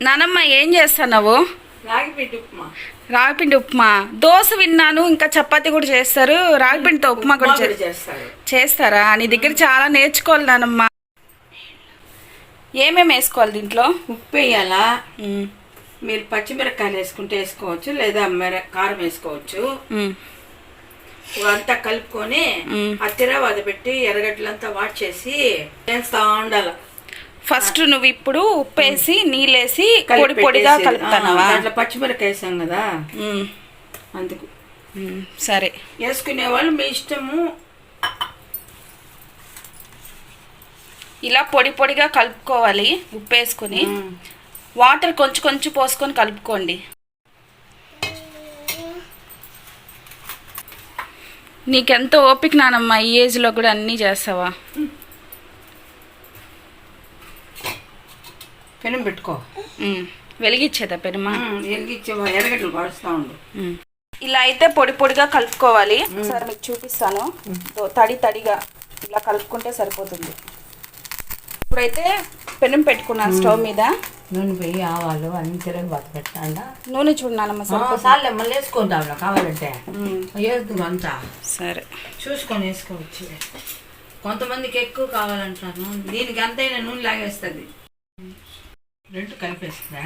నానమ్మ ఏం చేస్తున్నావు? రాగిపిండి ఉప్మా. దోశ విన్నాను, ఇంకా చపాతీ కూడా చేస్తారు. రాగిపిండితో ఉప్మా కూడా చేస్తారా? నీ దగ్గర చాలా నేర్చుకోవాలి నానమ్మ. ఏమేమి వేసుకోవాలి దీంట్లో? ఉప్పు వేయాలా, మీరు పచ్చిమిరపకాయలు వేసుకుంటే వేసుకోవచ్చు, లేదా కారం వేసుకోవచ్చు. అంతా కలుపుకొని తిరగబాత పెట్టి ఎర్రగడ్డలంతా వాట్ చేసి వేస్తా ఉండాల. ఫస్ట్ నువ్వు ఇప్పుడు ఉప్పు వేసి నీళ్ళేసి పొడి పొడిగా కలుపుతానవా? దాంట్లో పచ్చిమిరపకాయ వేసాం కదా, అందుకు. సరే, వేసుకునే వాళ్ళు మీ ఇష్టము. ఇలా పొడి పొడిగా కలుపుకోవాలి. ఉప్పు వేసుకొని వాటర్ కొంచెం కొంచెం పోసుకొని కలుపుకోండి. నీకెంత ఓపిక నానమ్మ, ఈ ఏజ్లో కూడా అన్నీ చేస్తావా? పెనం పెట్టుకో. వెలిగించేదా పెనమా? వెలిగించే ఎర్రగడ్డలు పడుస్తూ ఉండు. ఇలా అయితే పొడి పొడిగా కలుపుకోవాలి. సరే మీకు చూపిస్తాను. తడి తడిగా ఇలా కలుపుకుంటే సరిపోతుంది. ఇప్పుడైతే పెనం పెట్టుకున్నాను స్టవ్ మీద. నూనె పోయి ఆవాలు అన్ని తిరగబాత పెట్టాలా. నూనె చూడనానమ్మ, సార్లే మళ్ళీ వేసుకుంటాం కావాలంటే వేద్దు అంతా. సరే, చూసుకొని వేసుకోవచ్చు. కొంతమందికి ఎక్కువ కావాలంటారు, దీనికి అంతైనా నూనె లాగేస్తుంది. రెండు కలిపేస్తుందా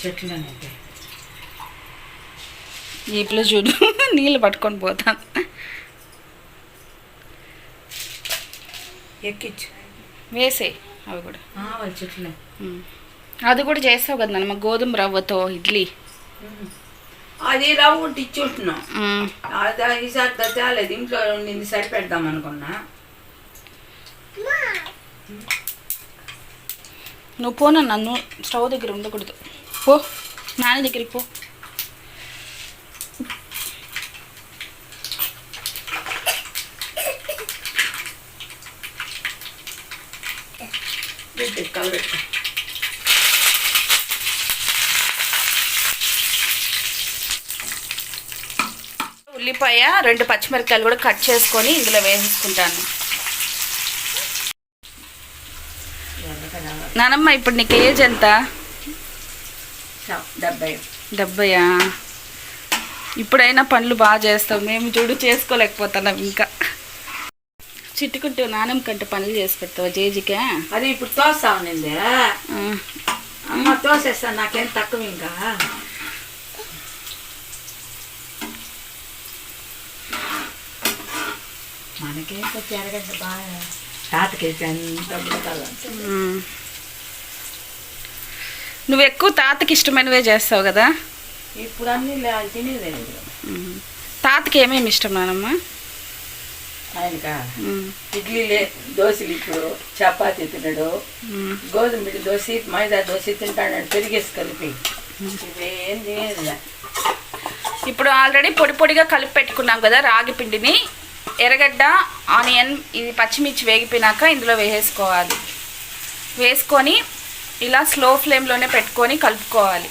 చెట్లనైతే. ఇప్పుడు చూడు నీళ్ళు పట్టుకొని పోతాను. ఎక్కించు, వేసే అవి కూడా వాళ్ళ చెట్లు. అది కూడా చేస్తావు కదా నాన్న, గోధుమ రవ్వతో ఇడ్లీ. అది రవ్వ ఉంటే ఇచ్చి ఉంటున్నాం. ఈసారి తేలేదు, ఇంట్లో ఉండింది సరిపెడదాం అనుకున్నా. నువ్వు పోనా, నన్ను స్టవ్ దగ్గర ఉండకూడదు. పో నాన్న దగ్గరికి పో. ఉల్లిపాయ 2 పచ్చిమిరపకాయలు కూడా కట్ చేసుకొని ఇందులో వేసేసుకుంటాను. నానమ్మ ఇప్పుడు నీకు ఏజ్ ఎంత? 70. ఇప్పుడైనా పనులు బాగా చేస్తావు, మేము చూడు చేసుకోలేకపోతున్నాం. ఇంకా చిట్టుకుంటూ నానమ్మ కంటే పనులు చేసి పెడతావు జేజికే. అది ఇప్పుడు తోస్తా ఉన్నింది అమ్మ, తోసేస్తాను, నాకేం తక్కువ. ఇంకా మనకే కొంచెం ఎరగడ్డ బాగా తాతకేసి అంత. నువ్వు ఎక్కువ తాతకి ఇష్టమైనవే చేస్తావు కదా. ఇప్పుడు అన్నీ తినేది. తాతకి ఏమేమి ఇష్టం నానమ్మ? ఆయనక ఇడ్లీలే, దోశలు, ఇప్పుడు చపాతీ తినడు, గోధుమ పిండి దోశ, మైదా దోశ తింటాడు, పెరిగేసి కలిపి. ఇవేం తినేది. ఇప్పుడు ఆల్రెడీ పొడి పొడిగా కలిపి పెట్టుకున్నాం కదా రాగి పిండిని. ఎర్రగడ్డ, ఆనియన్, ఇది పచ్చిమిర్చి వేగిపోయినాక ఇందులో వేసేసుకోవాలి. వేసుకొని ఇలా స్లో ఫ్లేమ్లోనే పెట్టుకొని కలుపుకోవాలి.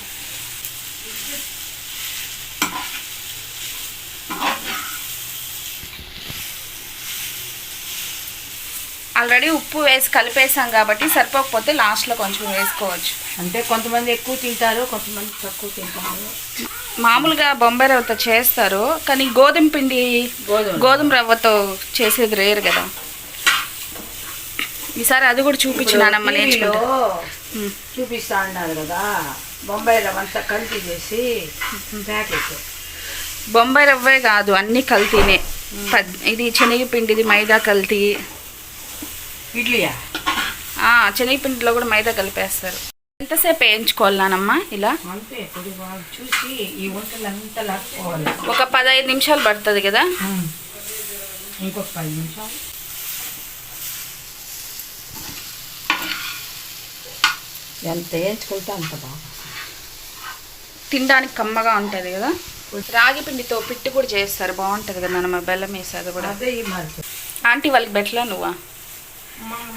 ఆల్రెడీ ఉప్పు వేసి కలిపేసాం కాబట్టి సరిపోకపోతే లాస్ట్లో కొంచెం వేసుకోవచ్చు. అంటే కొంతమంది ఎక్కువ తింటారు, కొంతమంది తక్కువ తింటారు. మామూలుగా బొంబాయి రవ్వతో చేస్తారు, కానీ గోధుమ పిండి గోధుమ రవ్వతో చేసేది రేరు కదా. ఈసారి అది కూడా చూపించినానమ్మ, నేర్చుకో. చూపిస్తా అన్నారు కదా, బొంబాయి రవ్వ అంతా కల్తీ చేసి ప్యాకెట్. బొంబాయి రవ్వే కాదు, అన్నీ కల్తీనే. ఇది శనగపిండిది మైదా కల్తీ. ఇడ్లీయా? శనగపిండిలో కూడా మైదా కలిపేస్తారు. ఎంతసేపు వేయించుకోవాలి నానమ్మ ఇలా? అంతే, చూసి ఈ వంటలంతా లాక్కోవాలి. ఒక 15 నిమిషాలు పడుతుంది కదా. ఇంకొక 10 నిమిషాలు. ఎంత వేయించుకుంటే అంత బాగా తినడానికి కమ్మగా ఉంటుంది కదా. రాగి పిండితో పిట్టు కూడా చేస్తారు, బాగుంటుంది కదా నానమ్మ, బెల్లం వేసి. అది కూడా అదే ఆంటీ వాళ్ళకి పెట్టలా నువ్వా?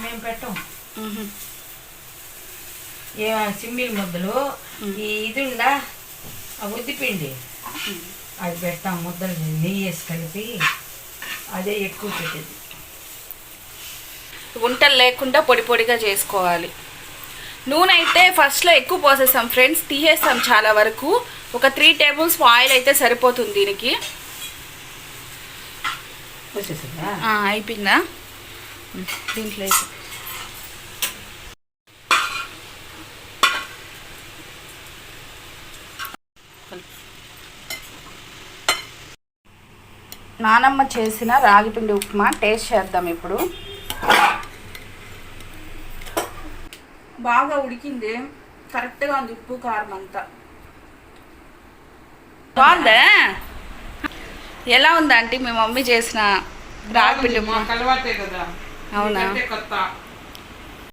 మేము పెట్టాం. సిమ్మిల్ ముద్దలు, ఈ ఇది ఉందా ఉద్దిపిండి, అది పెడతాం. ముద్దలు నెయ్యి వేసి కలిపి అదే ఎక్కువ పెట్టేది. ఉంటలు లేకుండా పొడి పొడిగా చేసుకోవాలి. నూనె అయితే ఫస్ట్లో ఎక్కువ పోసేస్తాం ఫ్రెండ్స్, తీసేస్తాం చాలా వరకు. ఒక 3 టేబుల్ స్పూన్ ఆయిల్ అయితే సరిపోతుంది దీనికి. అయిపోయిందా? దీంట్లో నానమ్మ చేసిన రాగిపిండి ఉప్మా టేస్ట్ చేద్దాం ఇప్పుడు. బాగా ఉడికింది, కరెక్ట్గా ఉంది ఉప్పు కారం అంతా. బాగుందా? ఎలా ఉందా ఆంటీ మీ మమ్మీ చేసిన రాగిపిండి ఉప్మా? అలవాటే కదా. అవునా? కొత్త